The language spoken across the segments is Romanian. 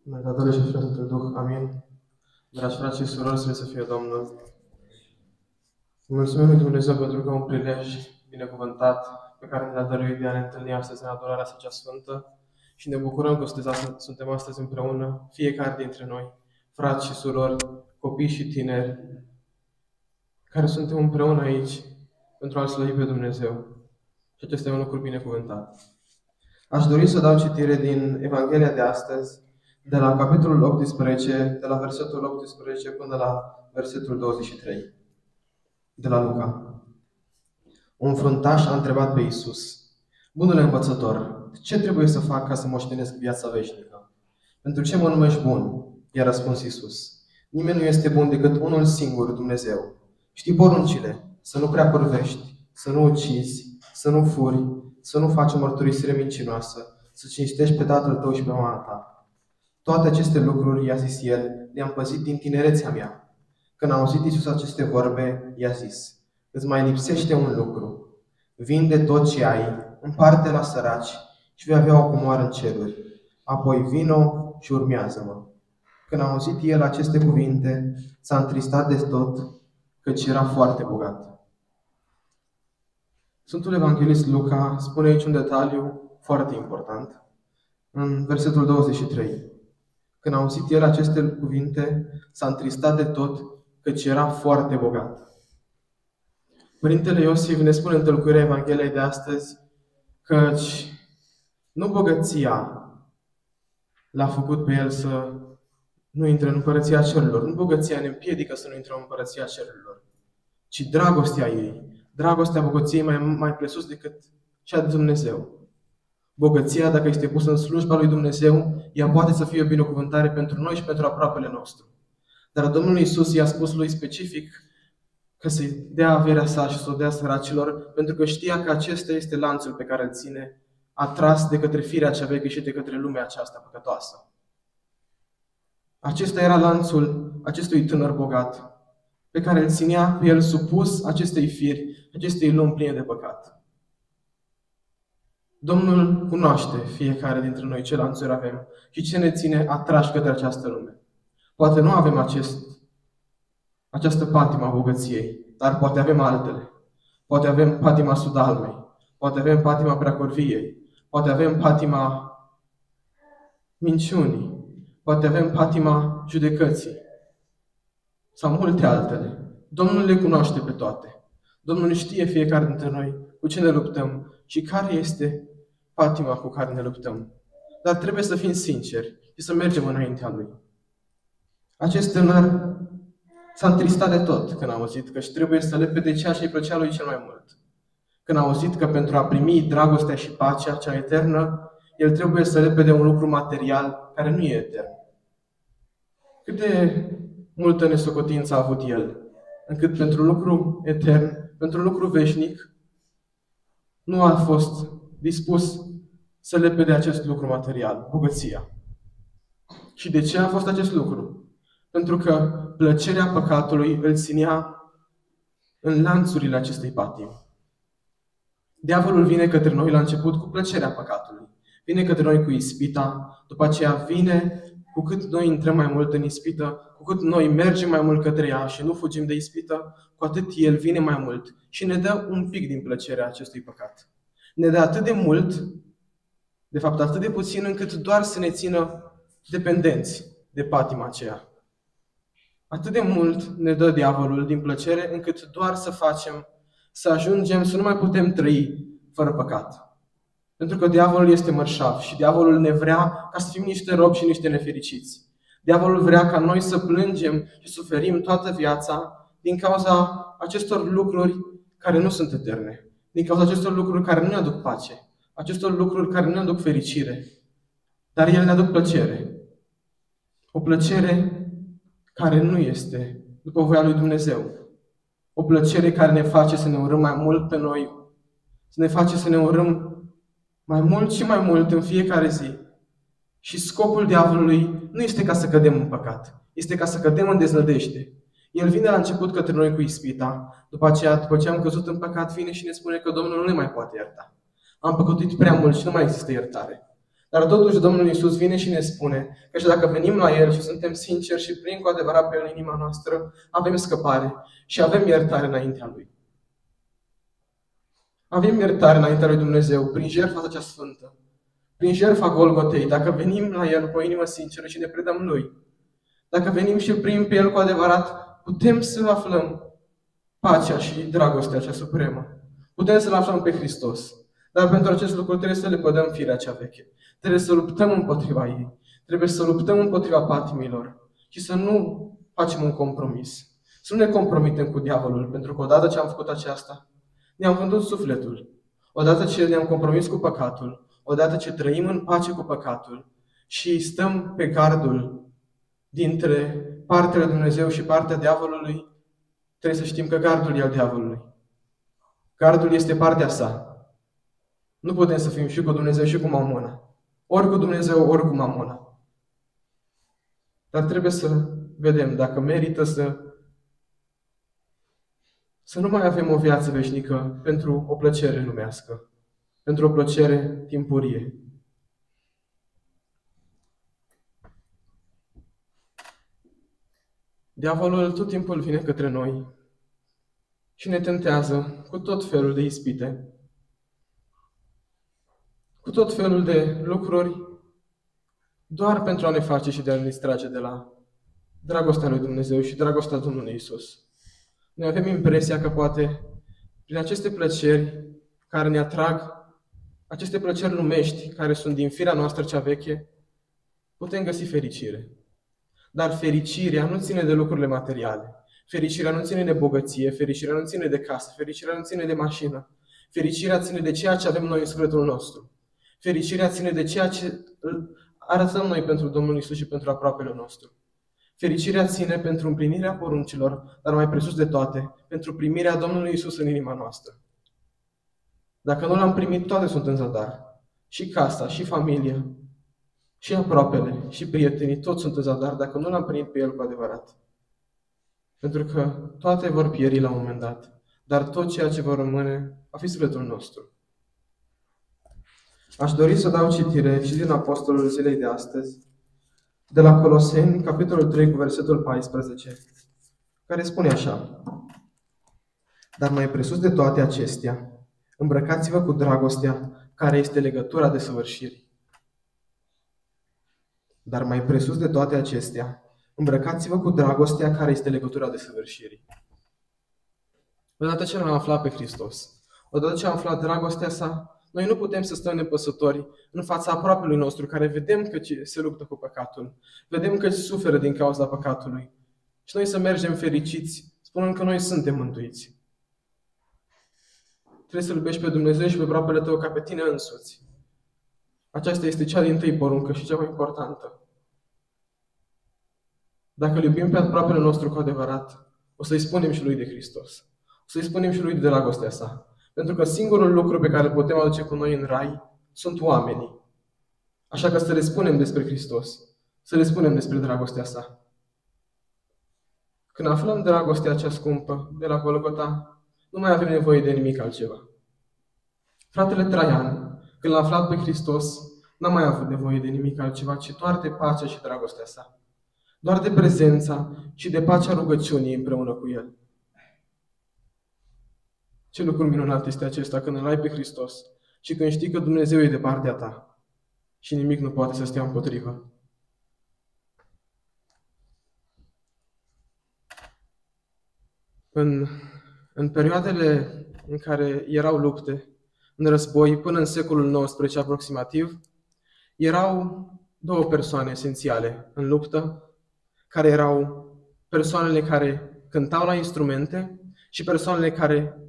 Numele Tatălui și Sfântul Duh. Amin. Dragi frați și surori, să fie Domnul. Mulțumim lui Dumnezeu pentru că un prilej binecuvântat pe care ne-a dăruit de a ne întâlni astăzi în adorarea sa cea sfântă și ne bucurăm că suntem astăzi împreună, fiecare dintre noi, frați și surori, copii și tineri, care suntem împreună aici pentru a-L slăvi pe Dumnezeu. Și acesta e un lucru binecuvântat. Aș dori să dau citire din Evanghelia de astăzi, de la capitolul 18, de la versetul 18 până la versetul 23, de la Luca. Un fruntaș a întrebat pe Iisus: Bunule învățător, ce trebuie să fac ca să moștenesc viața veșnică? Pentru ce mă numești bun? I-a răspuns Iisus: Nimeni nu este bun decât unul singur, Dumnezeu. Știi poruncile: să nu prea curvești, să nu ucizi, să nu furi, să nu faci o mărturisire mincinoasă, să cinstești pe tatăl tău și pe mama ta. Toate aceste lucruri, i-a zis el, le-am păzit din tinerețea mea. Când a auzit Iisus aceste vorbe, i-a zis: îți mai lipsește un lucru. Vinde tot ce ai, împarte la săraci și vei avea o comoară în ceruri. Apoi vino și urmează-mă. Când a auzit el aceste cuvinte, s-a întristat de tot, căci era foarte bogat. Sfântul Evanghelist Luca spune aici un detaliu foarte important. În versetul 23. Când a auzit el aceste cuvinte, s-a întristat de tot, căci era foarte bogat. Părintele Iosif ne spune în tălcuirea Evangheliei de astăzi căci nu bogăția l-a făcut pe el să nu intre în împărăția cerurilor. Nu bogăția ne împiedică să nu intrăm în împărăția cerurilor, ci dragostea ei. Dragostea bogăției mai presus decât cea de Dumnezeu. Bogăția, dacă este pusă în slujba lui Dumnezeu, ea poate să fie o binecuvântare pentru noi și pentru aproapele nostru. Dar Domnul Iisus i-a spus lui specific că să-i dea averea sa și să o dea săracilor, pentru că știa că acesta este lanțul pe care îl ține, atras de către firea cea veche și de către lumea aceasta păcătoasă. Acesta era lanțul acestui tânăr bogat, pe care îl ținea pe el supus acestei firi, acestei lumi pline de păcat. Domnul cunoaște fiecare dintre noi ce lanțuri avem și ce ne ține atrași către această lume. Poate nu avem această patimă a bogăției, dar poate avem altele. Poate avem patima sudalmei, poate avem patima preacorviei, poate avem patima minciunii, poate avem patima judecății sau multe altele. Domnul le cunoaște pe toate. Domnul știe fiecare dintre noi cu ce ne luptăm și care este patima cu care ne luptăm. Dar trebuie să fim sinceri și să mergem înaintea Lui. Acest tânăr s-a întristat de tot când a auzit că își trebuie să lepede ceea ce îi plăcea lui cel mai mult. Când a auzit că pentru a primi dragostea și pacea cea eternă, el trebuie să lepede un lucru material care nu e etern. Cât de multă nesocotință a avut el, încât pentru lucru etern, pentru lucru veșnic, nu a fost dispus să lepede acest lucru material, bogăția. Și de ce a fost acest lucru? Pentru că plăcerea păcatului îl ținea în lanțurile acestei patimi. Diavolul vine către noi la început cu plăcerea păcatului. Vine către noi cu ispita, după aceea vine, cu cât noi intrăm mai mult în ispită, cu cât noi mergem mai mult către ea și nu fugim de ispită, cu atât el vine mai mult și ne dă un pic din plăcerea acestui păcat. Ne dă atât de mult, de fapt atât de puțin, încât doar să ne țină dependenți de patima aceea. Atât de mult ne dă diavolul din plăcere, încât doar să ajungem să nu mai putem trăi fără păcat. Pentru că diavolul este mărșav și diavolul ne vrea ca să fim niște robi și niște nefericiți. Diavolul vrea ca noi să plângem și suferim toată viața din cauza acestor lucruri care nu sunt eterne. Din cauza acestor lucruri care nu ne aduc pace. Acestor lucruri care nu ne aduc fericire. Dar ele ne aduc plăcere. O plăcere care nu este după voia lui Dumnezeu. O plăcere care ne face să ne urâm mai mult pe noi. Să ne face să ne urâm mai mult și mai mult în fiecare zi. Și scopul diavolului nu este ca să cădem în păcat. Este ca să cădem în deznădejde. El vine la început către noi cu ispita. După ce am căzut în păcat, vine și ne spune că Domnul nu ne mai poate ierta. Am păcătuit prea mult și nu mai există iertare. Dar totuși Domnul Iisus vine și ne spune că și dacă venim la El și suntem sinceri și prin cu adevărat pe El în inima noastră, avem scăpare și avem iertare înaintea Lui. Avem iertare înaintea Lui Dumnezeu prin jertfa cea sfântă, prin jertfa Golgotei, dacă venim la El cu o inimă sinceră și ne predăm Lui. Dacă venim și îl primim pe El cu adevărat, putem să aflăm pacea și dragostea cea supremă. Putem să-L aflăm pe Hristos. Dar pentru acest lucru trebuie să le pădăm firea cea veche. Trebuie să luptăm împotriva ei. Trebuie să luptăm împotriva patimilor. Și să nu facem un compromis. Să nu ne compromitem cu diavolul. Pentru că odată ce am făcut aceasta, ne-am vândut sufletul. Odată ce ne-am compromis cu păcatul, odată ce trăim în pace cu păcatul și stăm pe gardul dintre partea lui Dumnezeu și partea diavolului, trebuie să știm că gardul e al diavolului. Gardul este partea sa. Nu putem să fim și cu Dumnezeu și cu Mamona. Ori cu Dumnezeu, ori cu Mamona. Dar trebuie să vedem dacă merită să nu mai avem o viață veșnică pentru o plăcere lumească, pentru o plăcere timpurie. Diavolul tot timpul vine către noi și ne tentează cu tot felul de ispite, cu tot felul de lucruri, doar pentru a ne face și de a ne distrage de la dragostea lui Dumnezeu și dragostea Domnului Iisus. Noi avem impresia că poate, prin aceste plăceri care ne atrag, aceste plăceri lumești, care sunt din firea noastră cea veche, putem găsi fericire. Dar fericirea nu ține de lucrurile materiale. Fericirea nu ține de bogăție, fericirea nu ține de casă, fericirea nu ține de mașină. Fericirea ține de ceea ce avem noi în sufletul nostru. Fericirea ține de ceea ce arătăm noi pentru Domnul Iisus și pentru aproapele nostru. Fericirea ține pentru împlinirea poruncilor, dar mai presus de toate, pentru primirea Domnului Iisus în inima noastră. Dacă nu l-am primit, toate sunt în zadar. Și casa, și familia, și aproapele, și prietenii, toți sunt în zadar dacă nu l-am primit pe El cu adevărat. Pentru că toate vor pieri la un moment dat, dar tot ceea ce vor rămâne va fi sufletul nostru. Aș dori să dau citire și din Apostolul zilei de astăzi, de la Coloseni, capitolul 3, cu versetul 14, care spune așa: Dar mai presus de toate acestea, îmbrăcați-vă cu dragostea, care este legătura desăvârșirii. Dar mai presus de toate acestea, îmbrăcați-vă cu dragostea, care este legătura desăvârșirii. Odată ce l-am aflat pe Hristos, odată ce am aflat dragostea sa, noi nu putem să stăm nepăsători în fața aproapelui nostru, care vedem că se luptă cu păcatul, vedem că suferă din cauza păcatului. Și noi să mergem fericiți, spunând că noi suntem mântuiți. Trebuie să iubești pe Dumnezeu și pe aproapele tău ca pe tine însuți. Aceasta este cea dintâi poruncă și cea mai importantă. Dacă îl iubim pe aproapele nostru cu adevărat, o să-i spunem și lui de Hristos. O să-i spunem și lui de dragostea sa. Pentru că singurul lucru pe care îl putem aduce cu noi în rai sunt oamenii. Așa că să le spunem despre Hristos. Să le spunem despre dragostea sa. Când aflăm dragostea cea scumpă de la Golgota, nu mai avem nevoie de nimic altceva. Fratele Traian, când l-a aflat pe Hristos, n-a mai avut nevoie de nimic altceva, ci doar de pacea și dragostea sa. Doar de prezența și de pacea rugăciunii împreună cu El. Ce lucru minunat este acesta când îl ai pe Hristos și când știi că Dumnezeu e de partea ta și nimic nu poate să stea împotrivă. În perioadele în care erau lupte, în război, până în secolul XIX aproximativ, erau două persoane esențiale în luptă, care erau persoanele care cântau la instrumente și persoanele care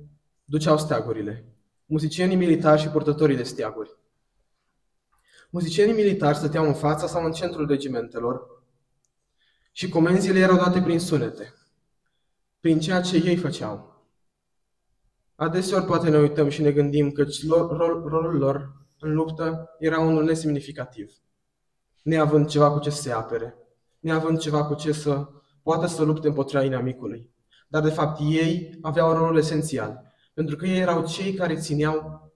duceau steagurile. Muzicienii militari și purtătorii de steaguri. Muzicienii militari stăteau în fața sau în centrul regimentelor și comenzile erau date prin sunete, prin ceea ce ei făceau. Adeseori poate ne uităm și ne gândim că rolul lor în luptă era unul nesemnificativ, neavând ceva cu ce să se apere, neavând ceva cu ce să poată să lupte împotriva inamicului. Dar de fapt ei aveau rolul esențial, pentru că ei erau cei care țineau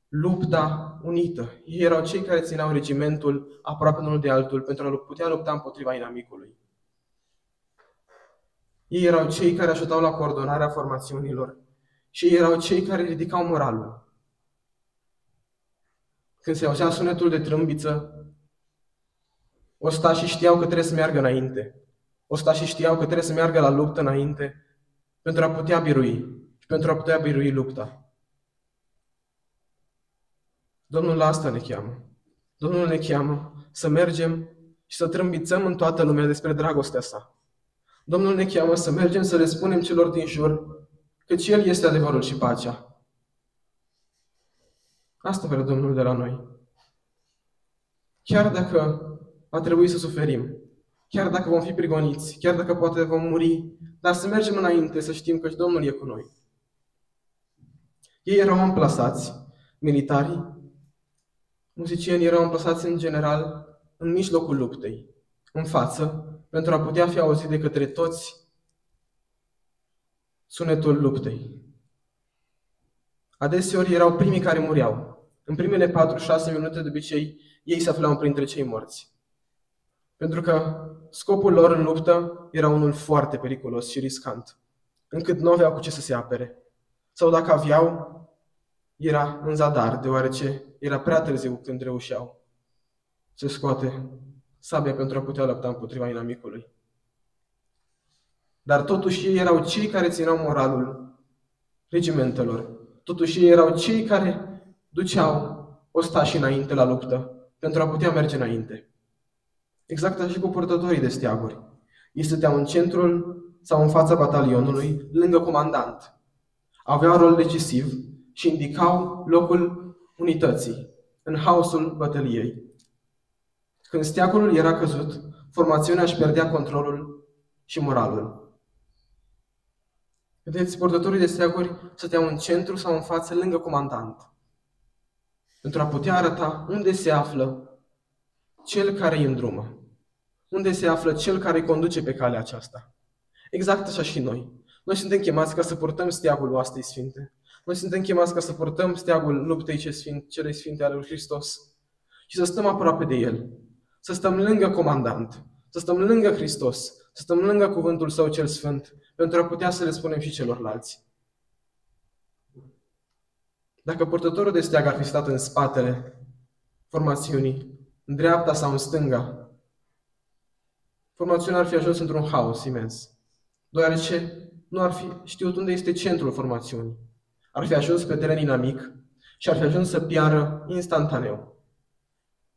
lupta unită. Ei erau cei care țineau regimentul aproape unul de altul pentru a putea lupta împotriva inamicului. Ei erau cei care ajutau la coordonarea formațiunilor și ei erau cei care ridicau moralul. Când se auzea sunetul de trâmbiță, ostașii știau că trebuie să meargă înainte. Ostașii știau că trebuie să meargă la luptă înainte pentru a putea birui și pentru a putea birui lupta. Domnul la asta ne cheamă. Domnul ne cheamă să mergem și să trâmbițăm în toată lumea despre dragostea sa. Domnul ne cheamă să mergem să le spunem celor din jur că El este adevărul și pacea. Asta vrea Domnul de la noi. Chiar dacă va trebui să suferim, chiar dacă vom fi prigoniți, chiar dacă poate vom muri, dar să mergem înainte, să știm că și Domnul e cu noi. Ei erau amplasați, militarii, muzicienii erau amplasați în general în mijlocul luptei, în față, pentru a putea fi auzit de către toți sunetul luptei. Adeseori erau primii care mureau. În primele 4-6 minute, de obicei, ei se aflau printre cei morți. Pentru că scopul lor în luptă era unul foarte periculos și riscant, încât nu aveau cu ce să se apere. Sau dacă aveau, era în zadar, deoarece era prea târziu când reușeau să scoate sabia pentru a putea lupta împotriva inamicului. Dar totuși ei erau cei care țineau moralul regimentelor. Totuși ei erau cei care duceau ostașii înainte la luptă pentru a putea merge înainte. Exact așa și cu purtătorii de steaguri. Ei stăteau în centrul sau în fața batalionului, lângă comandant. Aveau rol decisiv și indicau locul unității, în haosul bătăliei. Când steagul era căzut, formațiunea își pierdea controlul și moralul. Vedeți, purtătorii de steaguri stăteau în centru sau în față, lângă comandant, pentru a putea arăta unde se află cel care îi îndrumă, unde se află cel care îi conduce pe calea aceasta. Exact așa și noi. Noi suntem chemați ca să purtăm steagul oastei sfinte. Noi suntem chemați ca să purtăm steagul luptei celei sfinte ale lui Hristos și să stăm aproape de El, să stăm lângă comandant, să stăm lângă Hristos, să stăm lângă cuvântul Său cel Sfânt, pentru a putea să le spunem și celorlalți. Dacă purtătorul de steag ar fi stat în spatele formațiunii, în dreapta sau în stânga, formațiunea ar fi ajuns într-un haos imens, deoarece nu ar fi știut unde este centrul formațiunii. Ar fi ajuns pe teren inamic și ar fi ajuns să piară instantaneu.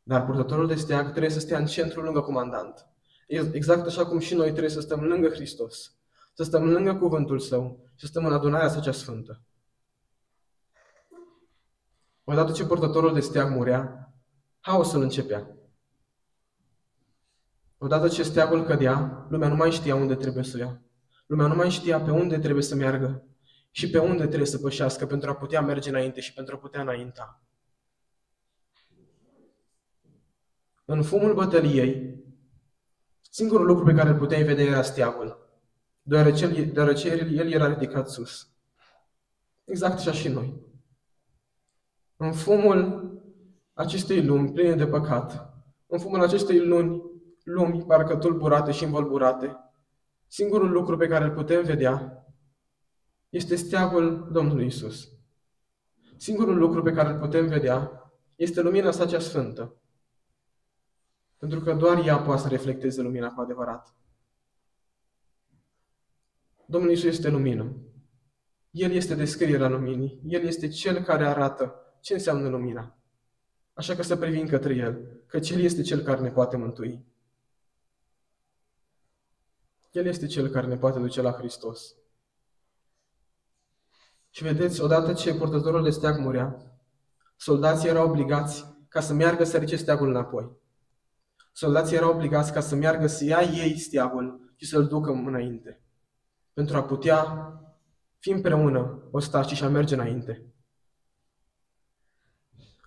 Dar purtătorul de steag trebuie să stea în centru lângă comandant. Exact așa cum și noi trebuie să stăm lângă Hristos, să stăm lângă cuvântul Său și să stăm în adunarea Sa cea sfântă. Odată ce purtătorul de steag murea, haosul începea. Odată ce steagul cădea, lumea nu mai știa unde trebuie să ia. Lumea nu mai știa pe unde trebuie să meargă și pe unde trebuie să pășească pentru a putea merge înainte și pentru a putea înainta. În fumul bătăliei, singurul lucru pe care îl puteai vedea era steagul, deoarece el era ridicat sus. Exact așa și noi. În fumul acestei lumi pline de păcat, în fumul acestei lumi parcă tulburate și învolburate, singurul lucru pe care îl putem vedea este steagul Domnului Isus. Singurul lucru pe care îl putem vedea este lumina Sa cea sfântă. Pentru că doar ea poate să reflecteze lumina cu adevărat. Domnul Iisus este lumină. El este descrierea luminii. El este Cel care arată ce înseamnă lumina. Așa că să privim către El, că El este Cel care ne poate mântui. El este Cel care ne poate duce la Hristos. Și vedeți, odată ce purtătorul de steag murea, soldații erau obligați ca să meargă să ridice steagul înapoi. Soldații erau obligați ca să meargă să ia ei steagul și să-l ducă înainte, pentru a putea fi împreună ostașii și a merge înainte.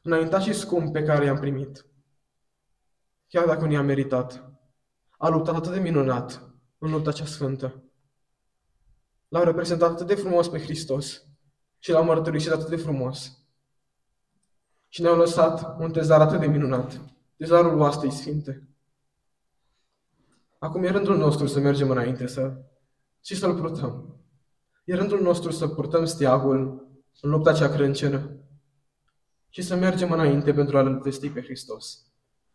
Înaintașii scumpi pe care i-am primit, chiar dacă nu i-am meritat, a luptat atât de minunat în lupta cea sfântă. L-au reprezentat atât de frumos pe Hristos și l-au mărturisit atât de frumos. și ne-au lăsat un tezar atât de minunat, tezarul oastei sfinte. Acum e rândul nostru să mergem înainte și să-L purtăm. E rândul nostru să purtăm steagul în lupta cea crâncenă și să mergem înainte pentru a-L vesti pe Hristos.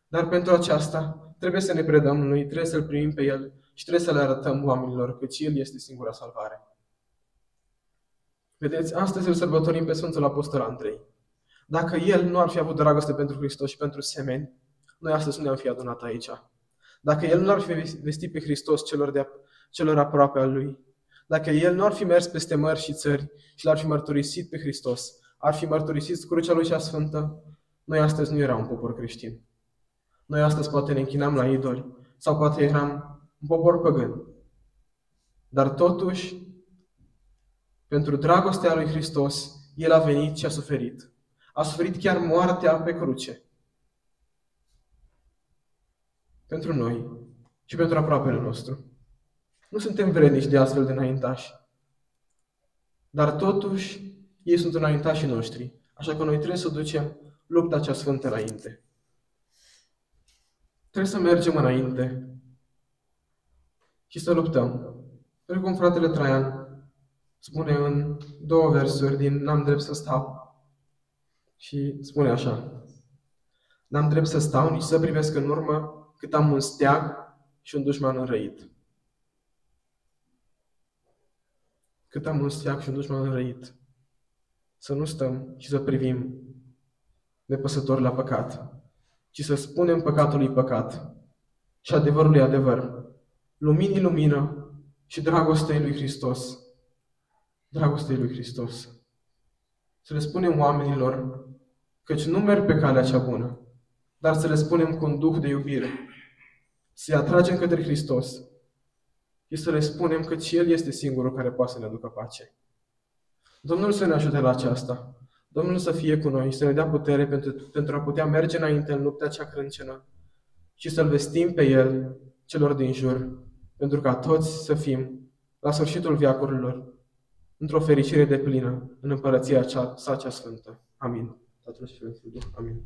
Dar pentru aceasta trebuie să ne predăm Lui, trebuie să-L primim pe El și trebuie să le arătăm oamenilor că El este singura salvare. Vedeți, astăzi îl sărbătorim pe Sfântul Apostol Andrei. Dacă el nu ar fi avut dragoste pentru Hristos și pentru semeni, noi astăzi nu ne-am fi adunat aici. Dacă el nu ar fi vestit pe Hristos celor aproape al lui, dacă el nu ar fi mers peste mări și țări și l-ar fi mărturisit pe Hristos, ar fi mărturisit crucea lui cea sfântă, noi astăzi nu eram un popor creștin. Noi astăzi poate ne închinam la idoli sau poate eram un popor păgân. Dar totuși, pentru dragostea lui Hristos, El a venit și a suferit. A suferit chiar moartea pe cruce. Pentru noi și pentru aproapele nostru. Nu suntem vrednici de astfel de înaintași. Dar totuși, ei sunt înaintașii noștri. Așa că noi trebuie să ducem lupta cea sfântă înainte. Trebuie să mergem înainte și să luptăm. Precum fratele Traian spune în 2 versuri din N-am drept să stau. Și spune așa: N-am drept să stau, nici să privesc în urmă, cât am un steag și un dușman înrăit. Cât am un steag și un dușman înrăit. Să nu stăm și să privim nepăsător la păcat, ci să spunem păcatului păcat și adevărului adevăr. Luminii lumină și dragostei lui Hristos. Dragostei lui Hristos. Să le spunem oamenilor căci nu merg pe calea cea bună, dar să le spunem cu un duh de iubire. Să-i atragem către Hristos și să le spunem că El este singurul care poate să ne aducă pace. Domnul să ne ajute la aceasta. Domnul să fie cu noi, să ne dea putere pentru a putea merge înainte în lupta cea crâncenă și să-L vestim pe El celor din jur, pentru ca toți să fim, la sfârșitul veacurilor, într-o fericire deplină în împărăția sa cea sfântă. Amin. Tatăl și Fiul și Duh. Amin.